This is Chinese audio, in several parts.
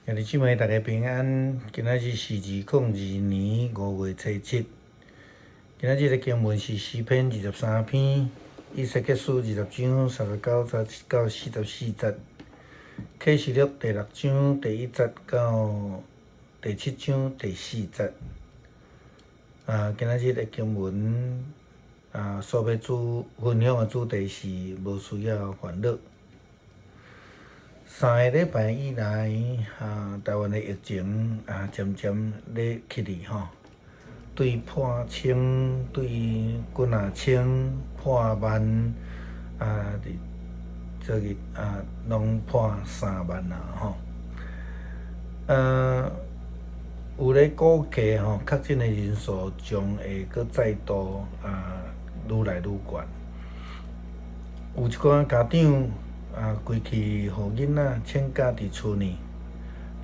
兄弟姊妹，大家平安。今仔日是2020年5月初7。今仔日的经文是诗篇23篇，以西结书20章39节到44节，启示录第6章第1节到第7章第4节。今仔日的经文所要分享的主题是无需要烦恼。3个礼拜以来，台湾的疫情渐渐咧起嚟吼，对破千、对几啊千、破万，昨日拢破3万啦吼。有咧估计吼，确诊的人数将会搁再度愈来愈悬。有一寡家长规气互囡仔请假伫厝呢，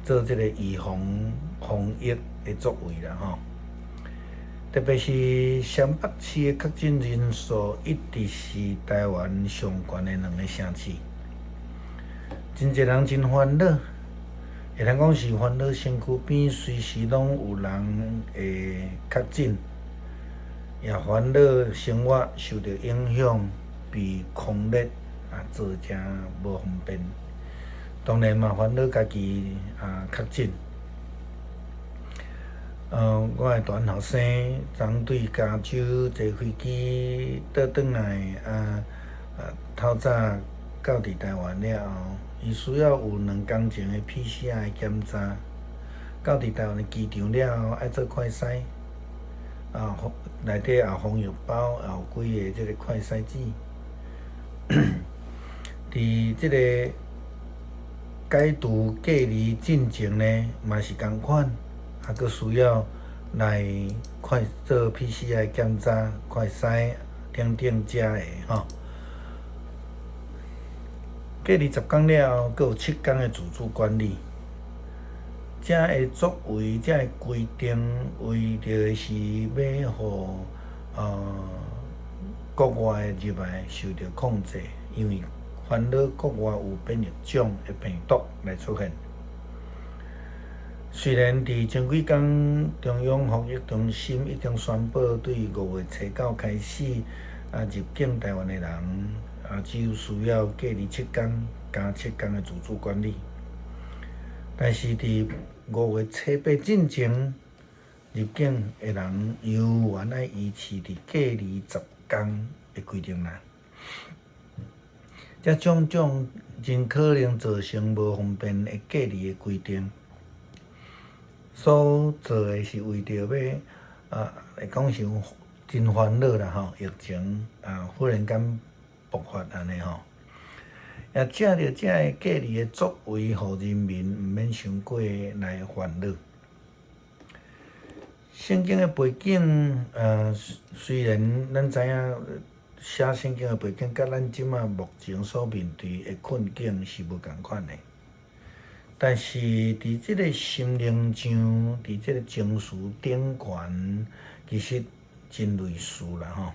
做即个预防疫的作为啦吼。特别是湘北市的确诊人数一直是台湾上悬的2个城市，真侪人真烦恼，会通讲是烦恼身躯边随时拢有人会确诊，也烦恼生活受到影响，被狂热做真无方便。当然嘛，烦恼家己确诊。我的大学生昨对加州坐飞机倒转来，透早到伫台湾了后，伊需要有2工前的 PCR 检查。到伫台湾的机场了后，爱做快筛，内底也有防疫包，也有几个即个快筛纸。伫即个解除隔离进前呢，嘛是共款，佫需要来做 PCR 检查、快筛等等遮的吼。隔离10天了后，佫有7天的自主管理。遮的作为、遮的规定，为着是要互国外的入来受到控制，因为烦恼国外有变异种的病毒来出现。虽然伫前几天，中央防疫中心已经宣布，对5月初9开始，入境台湾的人只有需要隔离7天，加7天的自主管理。但是伫5月初8进前入境的人，又原来维持伫隔离10天的规定啦。这种真可能造成无方便的隔离的规定，所做的是为着要来讲是真烦恼啦吼，疫情忽然间爆发安尼吼，也借着这个隔离的作为，互人民毋免伤过来烦恼。圣经的背景，虽然咱知影写圣经的背景，甲咱即马目前所面对的困境是无共款的，但是伫即个心灵上，伫即个情绪顶悬，其实真类似啦吼。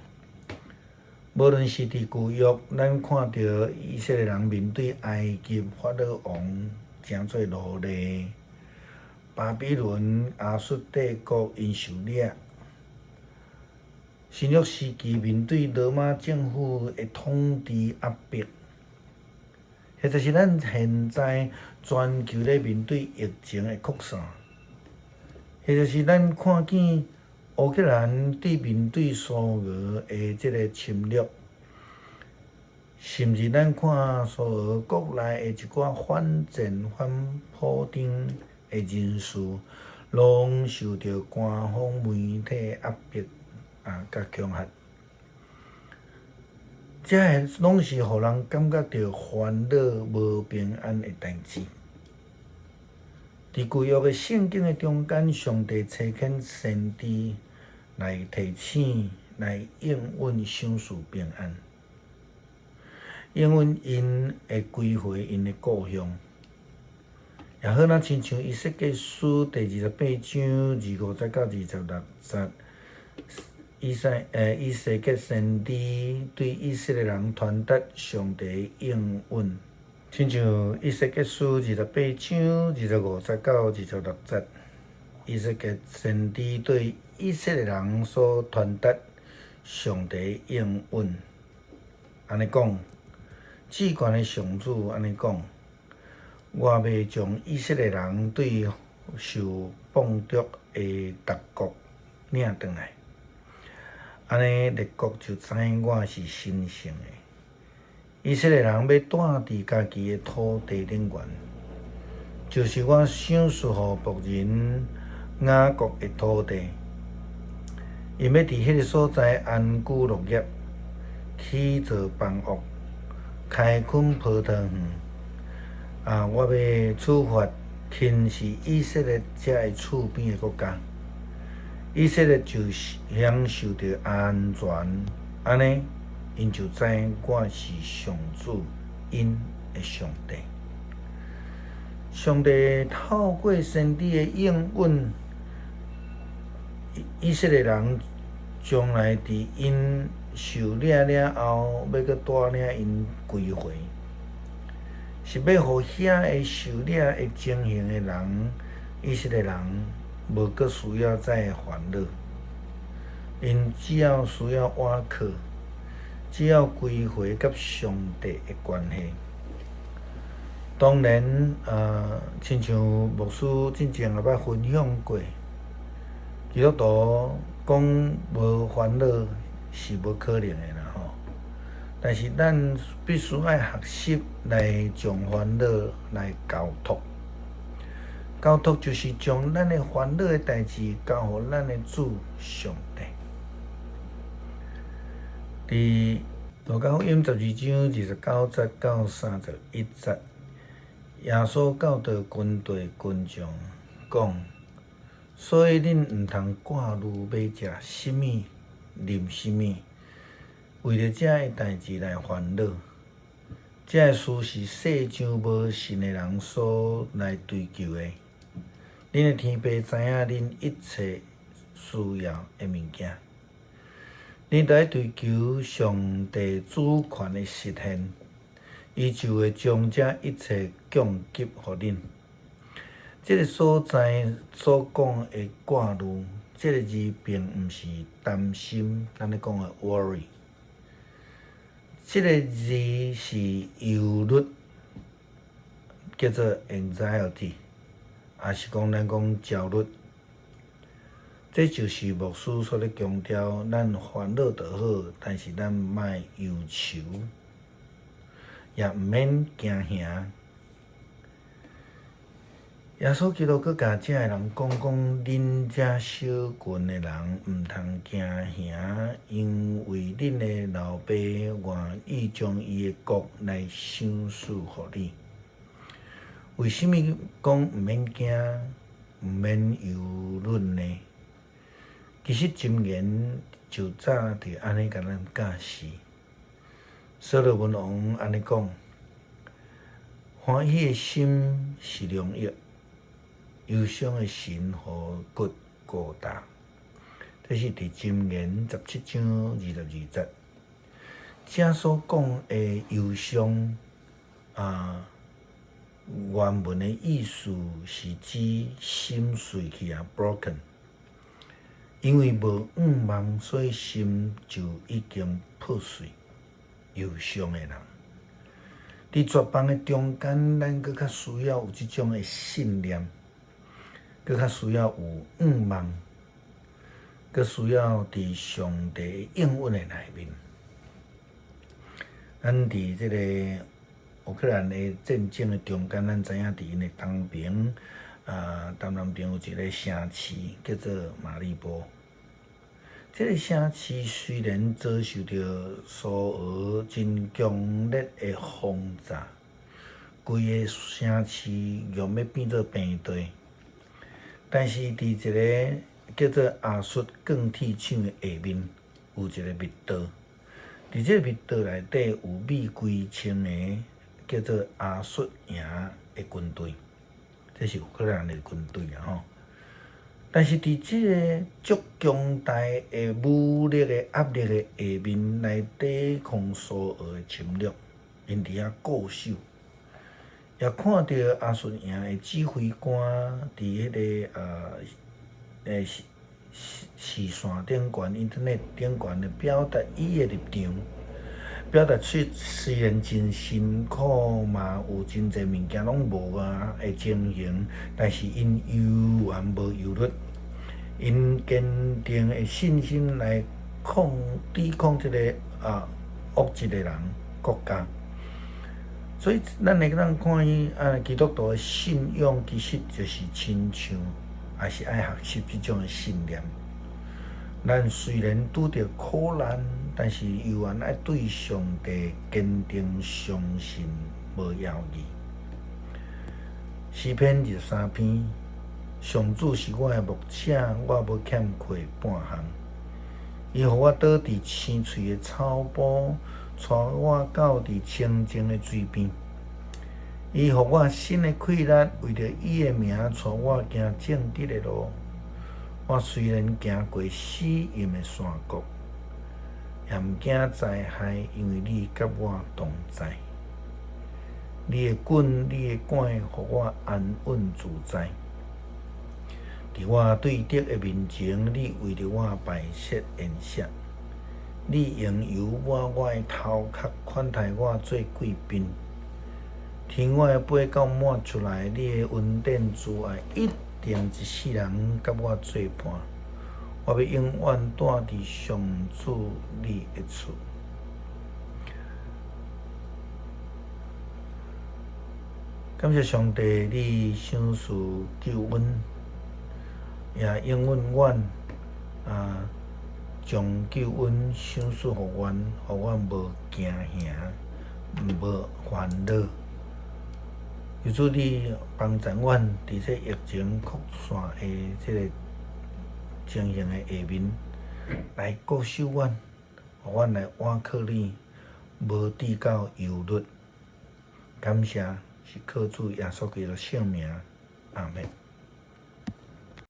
无论是伫旧约，咱看到以色列人面对埃及法老王诚做奴隶，巴比伦亚述帝国因受掠。新约时期面对罗马政府的统治压迫，或者是咱现在全球咧面对疫情的扩散，或者是咱看见乌克兰面对苏俄的即个侵略，甚至咱看苏俄国内的一寡反战反普丁的人士，拢受到官方媒体压迫甲恐吓，这拢是互人感觉到烦恼、无平安的代志。伫旧约的圣经的中间，上帝差遣先知来提醒、来应允赏赐平安，应允因会归回因的故乡。也好，咱亲像以西结书第28章25节到26节。以西结先知对以色列人传达上帝应允，亲像以西结书28章25节到26节，以西结先知对以色列人所传达上帝应允，安尼讲，至高的上主安尼讲：我要将以色列人对受放逐的各国领转来，安尼列国就知影我是神圣的。以色列人要住伫家己的土地顶悬，就是我赏赐予仆人雅各的土地。因要伫迄个所在安居乐业，起造房屋，开垦葡萄园。我要处罚轻视以色列这个厝边的国家，以色列就享受到安全。安尼，因就知我是上主，因的上帝。上帝透过先知的应允，以色列人将来伫因受领了后，要搁带领因归回，是要互遐个受领的情形的人，以色列人无搁需要再烦恼，因只要需要倚靠。只要归回甲上帝的关系，当然，亲像牧师之前也捌分享过，基督徒讲无烦恼是无可能的啦吼。但是咱必须要学习来将烦恼来交托，交托就是将咱的烦恼的代志交互咱的主上帝。伫路加福音12章29节到31节，耶稣教导军队军将讲：所以恁毋通挂虑要食什么、啉什么，为着这个代志来烦恼。这个事是世上无信的人所来追求的。恁的天父知影恁一切需要的物件。恁在追求上帝主权的实现，伊就会将这一切供给予恁。这个所在所讲的挂虑，这个字并毋是担心，咱咧讲的 worry。这个字是忧虑，叫做 anxiety， 也是咱焦虑。这就是牧师所咧强调，咱烦恼就好，但是咱莫忧愁，也毋免惊吓。耶稣基督搁甲这个人讲，恁这小群的人毋通惊吓，因为恁的老爸愿意将伊的国来赏赐予你。为什么讲毋免惊，毋免忧虑呢？其实箴言就早就安尼甲咱教示。所罗门王安尼讲：欢喜的心是良药，忧伤的心互骨孤单。这是伫箴言17章22节。这所讲的忧伤，原文的意思是指心碎去broken。因为无盼望，所以心就已经破碎、忧伤的人。伫绝望的中间，咱搁较需要有即种的信念，搁较需要有盼望，搁需要伫上帝应允的内面。咱伫即个乌克兰的战争的中间，咱知影伫因的东边。东南边有一个城市叫做马利波。这个城市虽然遭受到苏俄真强烈的轰炸，规个城市用要变做平地，但是伫一个叫做亚述钢铁厂的下面，有一个密道。伫这个密道内底有美几千个叫做亚述营的军队。这是乌克兰的军队啊吼，但是伫即个足强大的武力的压力的下面来抵抗苏俄的侵略，因伫遐固守，也看到阿顺营的指挥官伫迄个视线顶悬、internet 顶悬的表达伊的立场，表达出虽然真辛苦嘛，有真侪物件拢无啊的情形，但是因犹原无忧虑，因坚定的信心来抵抗这个恶质的人国家。所以，咱会当看伊基督徒的信仰，其实就是亲像，也是爱学习这种的信念。咱虽然拄着苦难，但是犹原爱对上帝坚定相信，无犹豫。诗篇23篇，上主是我的牧者，我无欠缺半项。伊互我倒伫青翠的草坡，带我到伫清净的水边。伊互我新的气力，为着伊的名，带我行正直的路。我虽然行过死荫的山谷，也毋惊灾害，因为你甲我同在。你的棍、你的管，互我安稳自在。伫我对敌的面前，你为着我摆设筵席。你用油抹我的头壳，款待我做贵宾。天我的杯到满出来，你的恩典慈爱一定一世人甲我作伴。我要永远住伫上主你的厝。感谢上帝，你赏赐救恩，也应允阮将救恩赏赐互阮，互阮无惊吓，无烦恼。求主你帮助阮伫这疫情扩散的这个情形的下面，来固守阮，互阮来倚靠你，无抵到忧虑。感谢是靠主耶稣基督圣名，阿门。